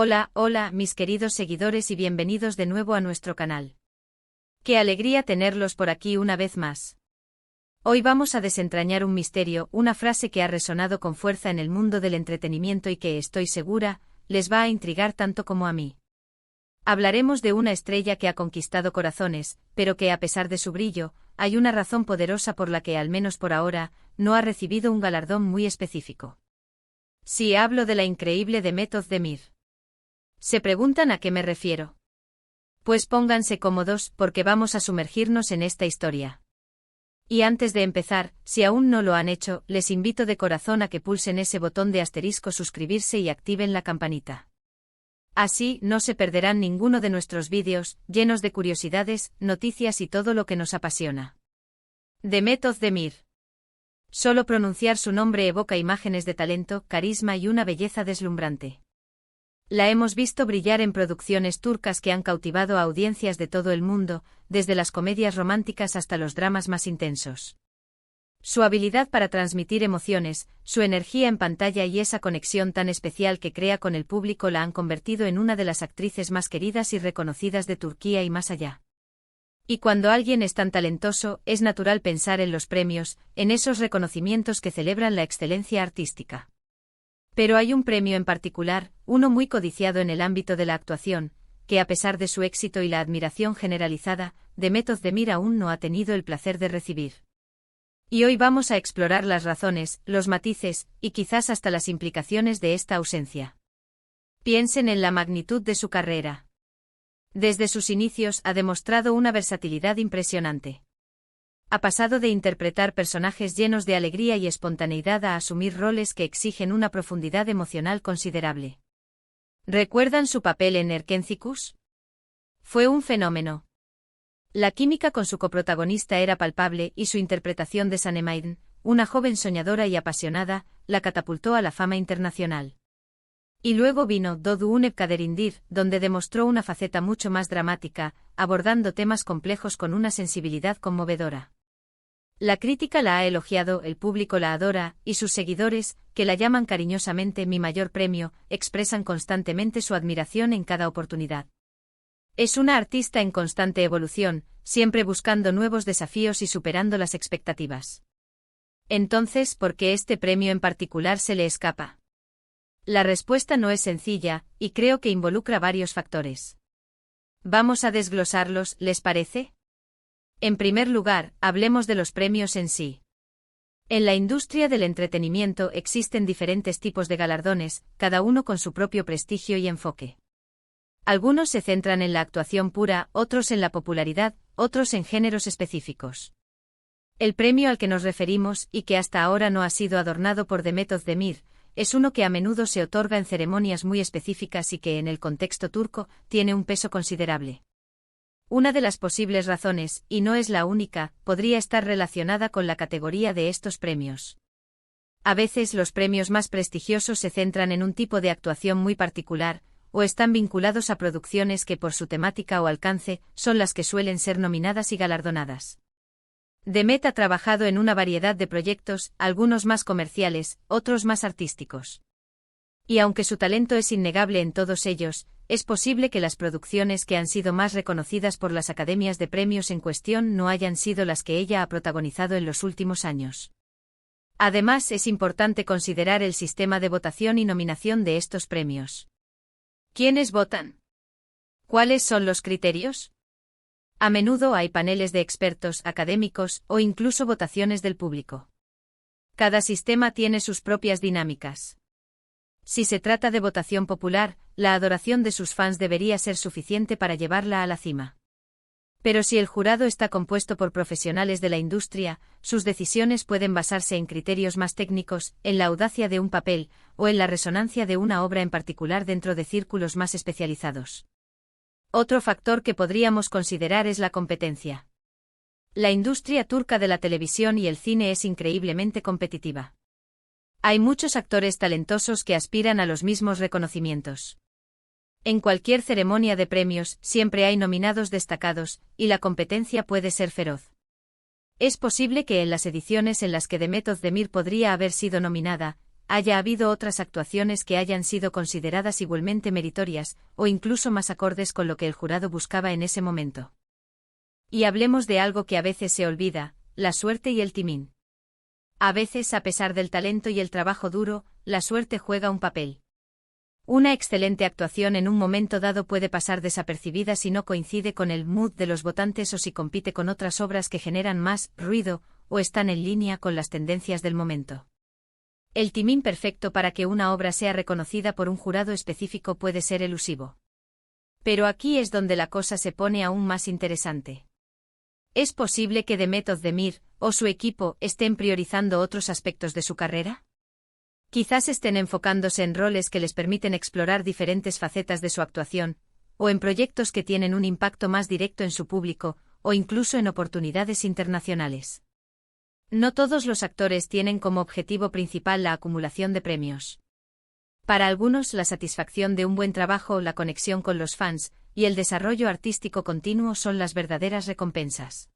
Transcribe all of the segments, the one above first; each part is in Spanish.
Hola, hola, mis queridos seguidores y bienvenidos de nuevo a nuestro canal. Qué alegría tenerlos por aquí una vez más. Hoy vamos a desentrañar un misterio, una frase que ha resonado con fuerza en el mundo del entretenimiento y que, estoy segura, les va a intrigar tanto como a mí. Hablaremos de una estrella que ha conquistado corazones, pero que a pesar de su brillo, hay una razón poderosa por la que, al menos por ahora, no ha recibido un galardón muy específico. Sí, hablo de la increíble Demet Özdemir. ¿Se preguntan a qué me refiero? Pues pónganse cómodos porque vamos a sumergirnos en esta historia. Y antes de empezar, si aún no lo han hecho, les invito de corazón a que pulsen ese botón de asterisco suscribirse y activen la campanita. Así, no se perderán ninguno de nuestros vídeos, llenos de curiosidades, noticias y todo lo que nos apasiona. Demet Özdemir. Solo pronunciar su nombre evoca imágenes de talento, carisma y una belleza deslumbrante. La hemos visto brillar en producciones turcas que han cautivado a audiencias de todo el mundo, desde las comedias románticas hasta los dramas más intensos. Su habilidad para transmitir emociones, su energía en pantalla y esa conexión tan especial que crea con el público la han convertido en una de las actrices más queridas y reconocidas de Turquía y más allá. Y cuando alguien es tan talentoso, es natural pensar en los premios, en esos reconocimientos que celebran la excelencia artística. Pero hay un premio en particular, uno muy codiciado en el ámbito de la actuación, que a pesar de su éxito y la admiración generalizada, Demet Özdemir aún no ha tenido el placer de recibir. Y hoy vamos a explorar las razones, los matices, y quizás hasta las implicaciones de esta ausencia. Piensen en la magnitud de su carrera. Desde sus inicios ha demostrado una versatilidad impresionante. Ha pasado de interpretar personajes llenos de alegría y espontaneidad a asumir roles que exigen una profundidad emocional considerable. ¿Recuerdan su papel en Erkencikus? Fue un fenómeno. La química con su coprotagonista era palpable y su interpretación de Sanem, una joven soñadora y apasionada, la catapultó a la fama internacional. Y luego vino Doğu Kaderindar, donde demostró una faceta mucho más dramática, abordando temas complejos con una sensibilidad conmovedora. La crítica la ha elogiado, el público la adora, y sus seguidores, que la llaman cariñosamente mi mayor premio, expresan constantemente su admiración en cada oportunidad. Es una artista en constante evolución, siempre buscando nuevos desafíos y superando las expectativas. Entonces, ¿por qué este premio en particular se le escapa? La respuesta no es sencilla, y creo que involucra varios factores. Vamos a desglosarlos, ¿les parece? En primer lugar, hablemos de los premios en sí. En la industria del entretenimiento existen diferentes tipos de galardones, cada uno con su propio prestigio y enfoque. Algunos se centran en la actuación pura, otros en la popularidad, otros en géneros específicos. El premio al que nos referimos, y que hasta ahora no ha sido adornado por Demet Özdemir, es uno que a menudo se otorga en ceremonias muy específicas y que en el contexto turco tiene un peso considerable. Una de las posibles razones, y no es la única, podría estar relacionada con la categoría de estos premios. A veces los premios más prestigiosos se centran en un tipo de actuación muy particular, o están vinculados a producciones que por su temática o alcance, son las que suelen ser nominadas y galardonadas. Demet ha trabajado en una variedad de proyectos, algunos más comerciales, otros más artísticos. Y aunque su talento es innegable en todos ellos, es posible que las producciones que han sido más reconocidas por las academias de premios en cuestión no hayan sido las que ella ha protagonizado en los últimos años. Además, es importante considerar el sistema de votación y nominación de estos premios. ¿Quiénes votan? ¿Cuáles son los criterios? A menudo hay paneles de expertos, académicos, o incluso votaciones del público. Cada sistema tiene sus propias dinámicas. Si se trata de votación popular, la adoración de sus fans debería ser suficiente para llevarla a la cima. Pero si el jurado está compuesto por profesionales de la industria, sus decisiones pueden basarse en criterios más técnicos, en la audacia de un papel, o en la resonancia de una obra en particular dentro de círculos más especializados. Otro factor que podríamos considerar es la competencia. La industria turca de la televisión y el cine es increíblemente competitiva. Hay muchos actores talentosos que aspiran a los mismos reconocimientos. En cualquier ceremonia de premios, siempre hay nominados destacados, y la competencia puede ser feroz. Es posible que en las ediciones en las que Demet Özdemir podría haber sido nominada, haya habido otras actuaciones que hayan sido consideradas igualmente meritorias, o incluso más acordes con lo que el jurado buscaba en ese momento. Y hablemos de algo que a veces se olvida, la suerte y el timing. A veces, a pesar del talento y el trabajo duro, la suerte juega un papel. Una excelente actuación en un momento dado puede pasar desapercibida si no coincide con el mood de los votantes o si compite con otras obras que generan más ruido o están en línea con las tendencias del momento. El timing perfecto para que una obra sea reconocida por un jurado específico puede ser elusivo. Pero aquí es donde la cosa se pone aún más interesante. ¿Es posible que Demet Özdemir o su equipo estén priorizando otros aspectos de su carrera? Quizás estén enfocándose en roles que les permiten explorar diferentes facetas de su actuación, o en proyectos que tienen un impacto más directo en su público, o incluso en oportunidades internacionales. No todos los actores tienen como objetivo principal la acumulación de premios. Para algunos, la satisfacción de un buen trabajo, la conexión con los fans y el desarrollo artístico continuo son las verdaderas recompensas.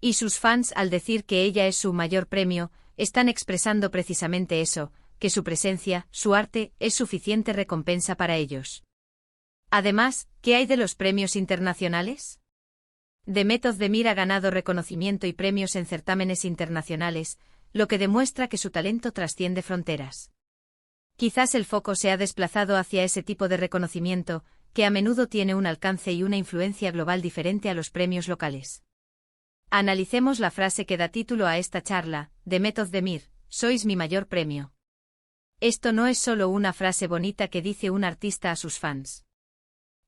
Y sus fans, al decir que ella es su mayor premio, están expresando precisamente eso, que su presencia, su arte, es suficiente recompensa para ellos. Además, ¿qué hay de los premios internacionales? Demet Özdemir ha ganado reconocimiento y premios en certámenes internacionales, lo que demuestra que su talento trasciende fronteras. Quizás el foco se ha desplazado hacia ese tipo de reconocimiento, que a menudo tiene un alcance y una influencia global diferente a los premios locales. Analicemos la frase que da título a esta charla: Demet Özdemir, sois mi mayor premio. Esto no es solo una frase bonita que dice un artista a sus fans.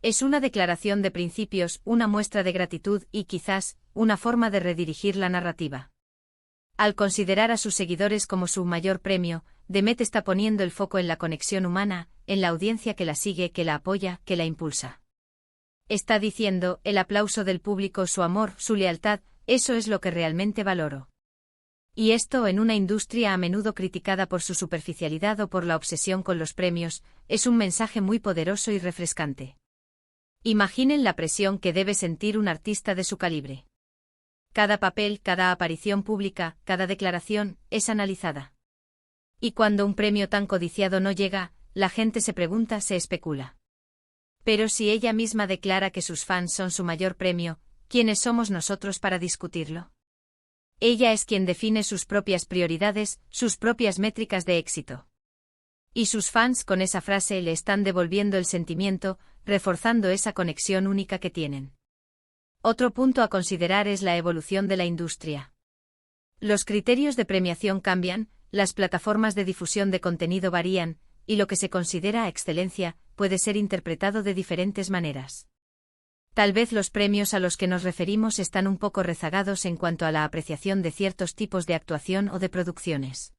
Es una declaración de principios, una muestra de gratitud y, quizás, una forma de redirigir la narrativa. Al considerar a sus seguidores como su mayor premio, Demet está poniendo el foco en la conexión humana, en la audiencia que la sigue, que la apoya, que la impulsa. Está diciendo, el aplauso del público, su amor, su lealtad, eso es lo que realmente valoro. Y esto, en una industria a menudo criticada por su superficialidad o por la obsesión con los premios, es un mensaje muy poderoso y refrescante. Imaginen la presión que debe sentir un artista de su calibre. Cada papel, cada aparición pública, cada declaración, es analizada. Y cuando un premio tan codiciado no llega, la gente se pregunta, se especula. Pero si ella misma declara que sus fans son su mayor premio, ¿quiénes somos nosotros para discutirlo? Ella es quien define sus propias prioridades, sus propias métricas de éxito. Y sus fans con esa frase le están devolviendo el sentimiento, reforzando esa conexión única que tienen. Otro punto a considerar es la evolución de la industria. Los criterios de premiación cambian, las plataformas de difusión de contenido varían, y lo que se considera excelencia puede ser interpretado de diferentes maneras. Tal vez los premios a los que nos referimos están un poco rezagados en cuanto a la apreciación de ciertos tipos de actuación o de producciones.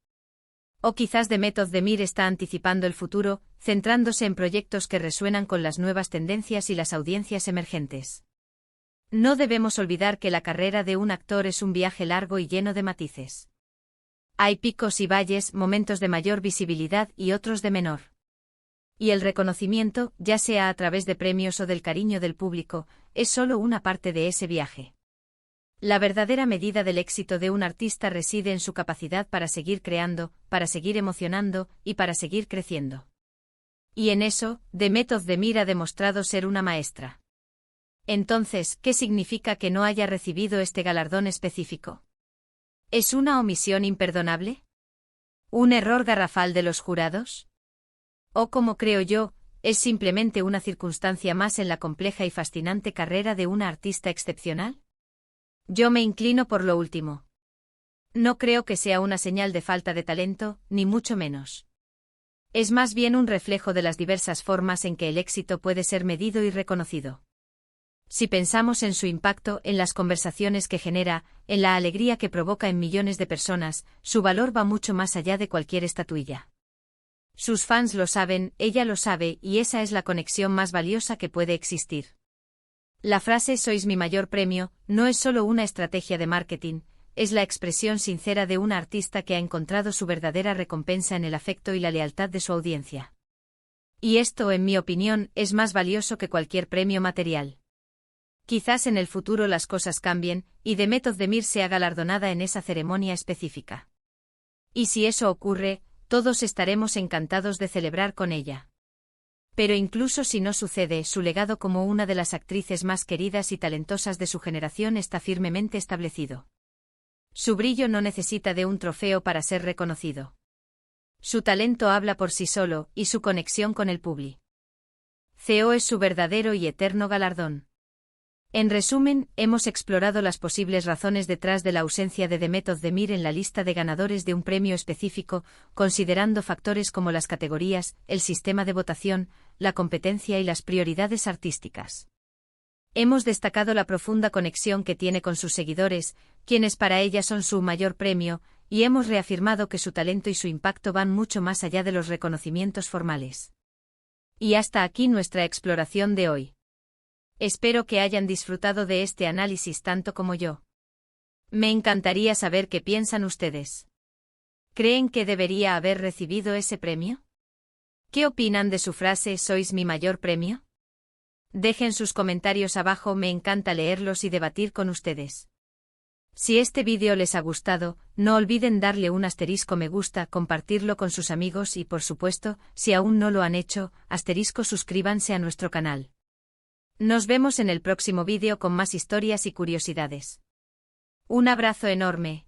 O quizás Demet Özdemir está anticipando el futuro, centrándose en proyectos que resuenan con las nuevas tendencias y las audiencias emergentes. No debemos olvidar que la carrera de un actor es un viaje largo y lleno de matices. Hay picos y valles, momentos de mayor visibilidad y otros de menor. Y el reconocimiento, ya sea a través de premios o del cariño del público, es solo una parte de ese viaje. La verdadera medida del éxito de un artista reside en su capacidad para seguir creando, para seguir emocionando y para seguir creciendo. Y en eso, Demet Özdemir ha demostrado ser una maestra. Entonces, ¿qué significa que no haya recibido este galardón específico? ¿Es una omisión imperdonable? ¿Un error garrafal de los jurados? O, como creo yo, es simplemente una circunstancia más en la compleja y fascinante carrera de una artista excepcional? Yo me inclino por lo último. No creo que sea una señal de falta de talento, ni mucho menos. Es más bien un reflejo de las diversas formas en que el éxito puede ser medido y reconocido. Si pensamos en su impacto, en las conversaciones que genera, en la alegría que provoca en millones de personas, su valor va mucho más allá de cualquier estatuilla. Sus fans lo saben, ella lo sabe, y esa es la conexión más valiosa que puede existir. La frase «sois mi mayor premio» no es solo una estrategia de marketing, es la expresión sincera de una artista que ha encontrado su verdadera recompensa en el afecto y la lealtad de su audiencia. Y esto, en mi opinión, es más valioso que cualquier premio material. Quizás en el futuro las cosas cambien, y Demet Özdemir sea galardonada en esa ceremonia específica. Y si eso ocurre, Todos estaremos encantados de celebrar con ella. Pero incluso si no sucede, su legado como una de las actrices más queridas y talentosas de su generación está firmemente establecido. Su brillo no necesita de un trofeo para ser reconocido. Su talento habla por sí solo, y su conexión con el público es su verdadero y eterno galardón. En resumen, hemos explorado las posibles razones detrás de la ausencia de Demet Özdemir en la lista de ganadores de un premio específico, considerando factores como las categorías, el sistema de votación, la competencia y las prioridades artísticas. Hemos destacado la profunda conexión que tiene con sus seguidores, quienes para ella son su mayor premio, y hemos reafirmado que su talento y su impacto van mucho más allá de los reconocimientos formales. Y hasta aquí nuestra exploración de hoy. Espero que hayan disfrutado de este análisis tanto como yo. Me encantaría saber qué piensan ustedes. ¿Creen que debería haber recibido ese premio? ¿Qué opinan de su frase «Sois mi mayor premio»? Dejen sus comentarios abajo, me encanta leerlos y debatir con ustedes. Si este vídeo les ha gustado, no olviden darle un asterisco me gusta, compartirlo con sus amigos y por supuesto, si aún no lo han hecho, asterisco suscríbanse a nuestro canal. Nos vemos en el próximo vídeo con más historias y curiosidades. Un abrazo enorme.